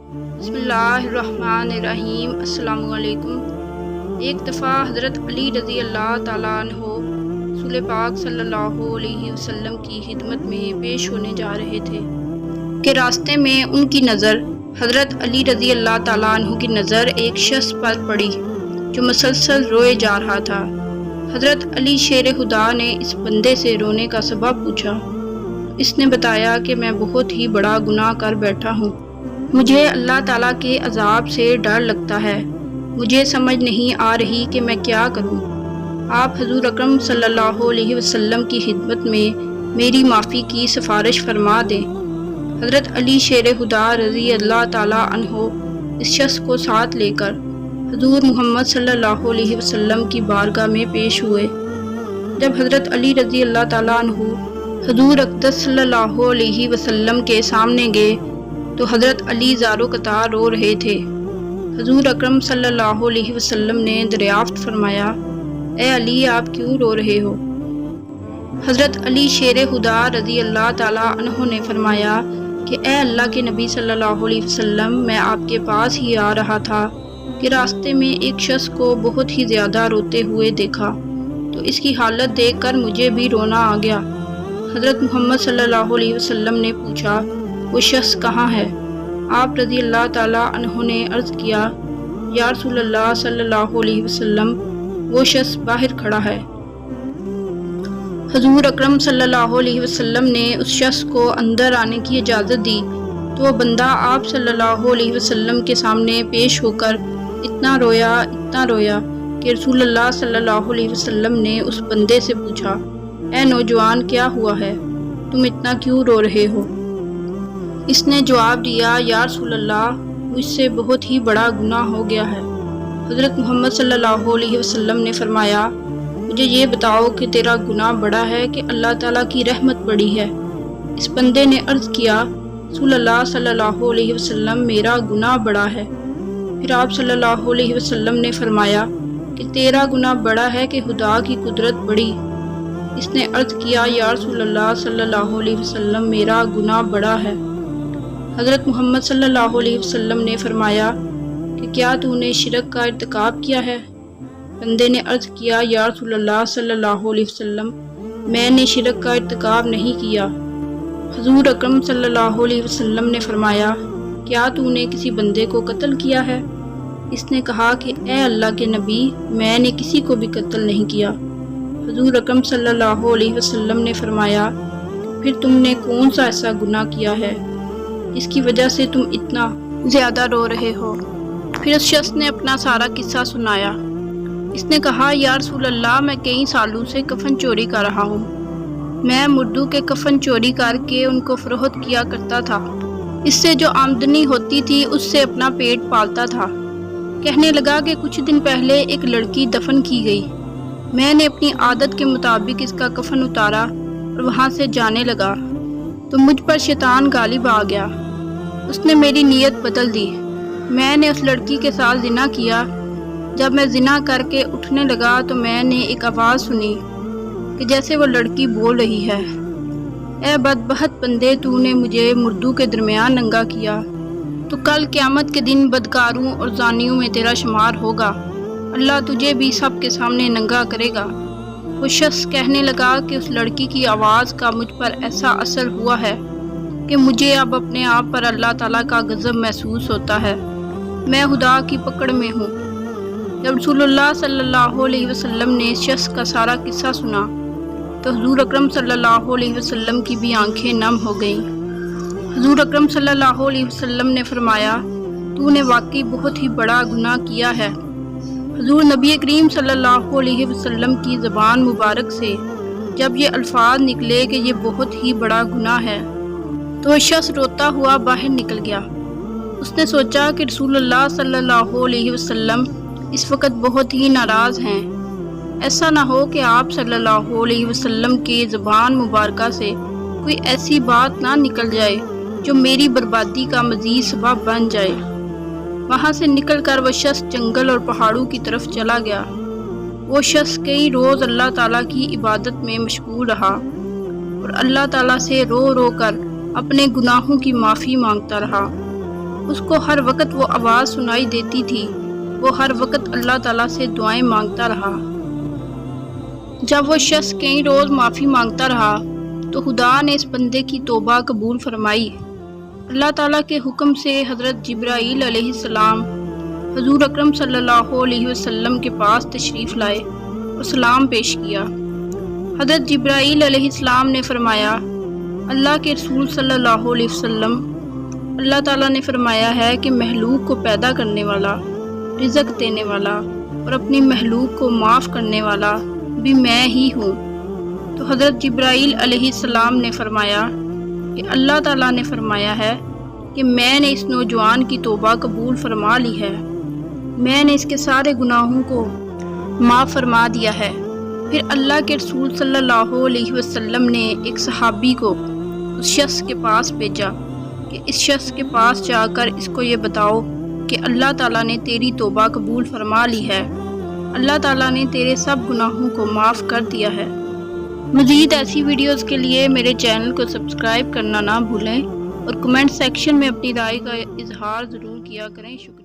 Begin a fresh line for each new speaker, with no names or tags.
بسم اللہ الرحمن الرحیم۔ السلام علیکم۔ ایک دفعہ حضرت علی رضی اللہ تعالیٰ عنہ رسول پاک صلی اللہ علیہ وسلم کی خدمت میں پیش ہونے جا رہے تھے کہ راستے میں ان کی نظر حضرت علی رضی اللہ تعالیٰ عنہ کی نظر ایک شخص پر پڑی جو مسلسل روئے جا رہا تھا۔ حضرت علی شیر خدا نے اس بندے سے رونے کا سبب پوچھا۔ اس نے بتایا کہ میں بہت ہی بڑا گناہ کر بیٹھا ہوں، مجھے اللہ تعالیٰ کے عذاب سے ڈر لگتا ہے، مجھے سمجھ نہیں آ رہی کہ میں کیا کروں۔ آپ حضور اکرم صلی اللہ علیہ وسلم کی خدمت میں میری معافی کی سفارش فرما دیں۔ حضرت علی شیر خدا رضی اللہ تعالیٰ عنہ اس شخص کو ساتھ لے کر حضور محمد صلی اللہ علیہ وسلم کی بارگاہ میں پیش ہوئے۔ جب حضرت علی رضی اللہ تعالیٰ عنہ حضور اقدس صلی اللہ علیہ وسلم کے سامنے گئے تو حضرت علی زارو قطار رو رہے تھے۔ حضور اکرم صلی اللہ علیہ وسلم نے دریافت فرمایا، اے علی آپ کیوں رو رہے ہو؟ حضرت علی شیر خدا رضی اللہ تعالیٰ عنہ نے فرمایا کہ اے اللہ کے نبی صلی اللہ علیہ وسلم، میں آپ کے پاس ہی آ رہا تھا کہ راستے میں ایک شخص کو بہت ہی زیادہ روتے ہوئے دیکھا تو اس کی حالت دیکھ کر مجھے بھی رونا آ گیا۔ حضرت محمد صلی اللہ علیہ وسلم نے پوچھا، وہ شخص کہاں ہے؟ آپ رضی اللہ تعالیٰ عنہ نے عرض کیا، یا رسول اللہ صلی اللہ علیہ وسلم، وہ شخص باہر کھڑا ہے۔ حضور اکرم صلی اللہ علیہ وسلم نے اس شخص کو اندر آنے کی اجازت دی تو وہ بندہ آپ صلی اللہ علیہ وسلم کے سامنے پیش ہو کر اتنا رویا کہ رسول اللہ صلی اللہ علیہ وسلم نے اس بندے سے پوچھا، اے نوجوان کیا ہوا ہے؟ تم اتنا کیوں رو رہے ہو؟ اس نے جواب دیا، یا رسول اللہ، مجھ سے بہت ہی بڑا گناہ ہو گیا ہے۔ حضرت محمد صلی اللہ علیہ وسلم نے فرمایا، مجھے یہ بتاؤ کہ تیرا گناہ بڑا ہے کہ اللہ تعالیٰ کی رحمت بڑی ہے؟ اس بندے نے عرض کیا، رسول اللہ صلی اللہ علیہ وسلم، میرا گناہ بڑا ہے۔ پھر آپ صلی اللہ علیہ وسلم نے فرمایا کہ تیرا گناہ بڑا ہے کہ خدا کی قدرت بڑی۔ اس نے عرض کیا، یا رسول اللہ صلی اللہ علیہ وسلم، میرا گناہ بڑا ہے۔ حضرت محمد صلی اللہ علیہ وسلم نے فرمایا کہ کیا تو نے شرک کا ارتکاب کیا ہے؟ بندے نے عرض کیا، یا رسول اللہ صلی اللہ علیہ وسلم، میں نے شرک کا ارتکاب نہیں کیا۔ حضور اکرم صلی اللہ علیہ وسلم نے فرمایا، کیا تو نے کسی بندے کو قتل کیا ہے؟ اس نے کہا کہ اے اللہ کے نبی، میں نے کسی کو بھی قتل نہیں کیا۔ حضور اکرم صلی اللہ علیہ وسلم نے فرمایا، پھر تم نے کون سا ایسا گناہ کیا ہے اس کی وجہ سے تم اتنا زیادہ رو رہے ہو؟ پھر اس شخص نے اپنا سارا قصہ سنایا۔ اس نے کہا، یا رسول اللہ، میں کئی سالوں سے کفن چوری کر رہا ہوں۔ میں مردوں کے کفن چوری کر کے ان کو فروخت کیا کرتا تھا، اس سے جو آمدنی ہوتی تھی اس سے اپنا پیٹ پالتا تھا۔ کہنے لگا کہ کچھ دن پہلے ایک لڑکی دفن کی گئی، میں نے اپنی عادت کے مطابق اس کا کفن اتارا اور وہاں سے جانے لگا تو مجھ پر شیطان غالب آ گیا۔ اس نے میری نیت بدل دی، میں نے اس لڑکی کے ساتھ زنا کیا۔ جب میں زنا کر کے اٹھنے لگا تو میں نے ایک آواز سنی کہ جیسے وہ لڑکی بول رہی ہے، اے بدبخت بندے، تو نے مجھے مردوں کے درمیان ننگا کیا، تو کل قیامت کے دن بدکاروں اور زانیوں میں تیرا شمار ہوگا، اللہ تجھے بھی سب کے سامنے ننگا کرے گا۔ وہ شخص کہنے لگا کہ اس لڑکی کی آواز کا مجھ پر ایسا اثر ہوا ہے کہ مجھے اب اپنے آپ پر اللہ تعالیٰ کا غضب محسوس ہوتا ہے، میں خدا کی پکڑ میں ہوں۔ جب رسول اللہ صلی اللہ علیہ وسلم نے اس شخص کا سارا قصہ سنا تو حضور اکرم صلی اللہ علیہ وسلم کی بھی آنکھیں نم ہو گئیں۔ حضور اکرم صلی اللہ علیہ وسلم نے فرمایا، تو نے واقعی بہت ہی بڑا گناہ کیا ہے۔ حضور نبی کریم صلی اللہ علیہ وسلم کی زبان مبارک سے جب یہ الفاظ نکلے کہ یہ بہت ہی بڑا گناہ ہے تو وہ شخص روتا ہوا باہر نکل گیا۔ اس نے سوچا کہ رسول اللہ صلی اللہ علیہ وسلم اس وقت بہت ہی ناراض ہیں، ایسا نہ ہو کہ آپ صلی اللہ علیہ وسلم کی زبان مبارکہ سے کوئی ایسی بات نہ نکل جائے جو میری بربادی کا مزید سبب بن جائے۔ وہاں سے نکل کر وہ شخص جنگل اور پہاڑوں کی طرف چلا گیا۔ وہ شخص کئی روز اللہ تعالیٰ کی عبادت میں مشغول رہا اور اللہ تعالیٰ سے رو رو کر اپنے گناہوں کی معافی مانگتا رہا۔ اس کو ہر وقت وہ آواز سنائی دیتی تھی، وہ ہر وقت اللہ تعالیٰ سے دعائیں مانگتا رہا۔ جب وہ شخص کئی روز معافی مانگتا رہا تو خدا نے اس بندے کی توبہ قبول فرمائی۔ اللہ تعالیٰ کے حکم سے حضرت جبرائیل علیہ السلام حضور اکرم صلی اللہ علیہ وسلم کے پاس تشریف لائے اور سلام پیش کیا۔ حضرت جبرائیل علیہ السلام نے فرمایا، اللہ کے رسول صلی اللہ علیہ وسلم، اللہ تعالیٰ نے فرمایا ہے کہ مخلوق کو پیدا کرنے والا، رزق دینے والا اور اپنی مخلوق کو معاف کرنے والا بھی میں ہی ہوں۔ تو حضرت جبرائیل علیہ السلام نے فرمایا کہ اللہ تعالیٰ نے فرمایا ہے کہ میں نے اس نوجوان کی توبہ قبول فرما لی ہے، میں نے اس کے سارے گناہوں کو معاف فرما دیا ہے۔ پھر اللہ کے رسول صلی اللہ علیہ وسلم نے ایک صحابی کو اس شخص کے پاس بھیجا کہ اس شخص کے پاس جا کر اس کو یہ بتاؤ کہ اللہ تعالیٰ نے تیری توبہ قبول فرما لی ہے، اللہ تعالیٰ نے تیرے سب گناہوں کو معاف کر دیا ہے۔ مزید ایسی ویڈیوز کے لیے میرے چینل کو سبسکرائب کرنا نہ بھولیں اور کمنٹ سیکشن میں اپنی رائے کا اظہار ضرور کیا کریں۔ شکریہ۔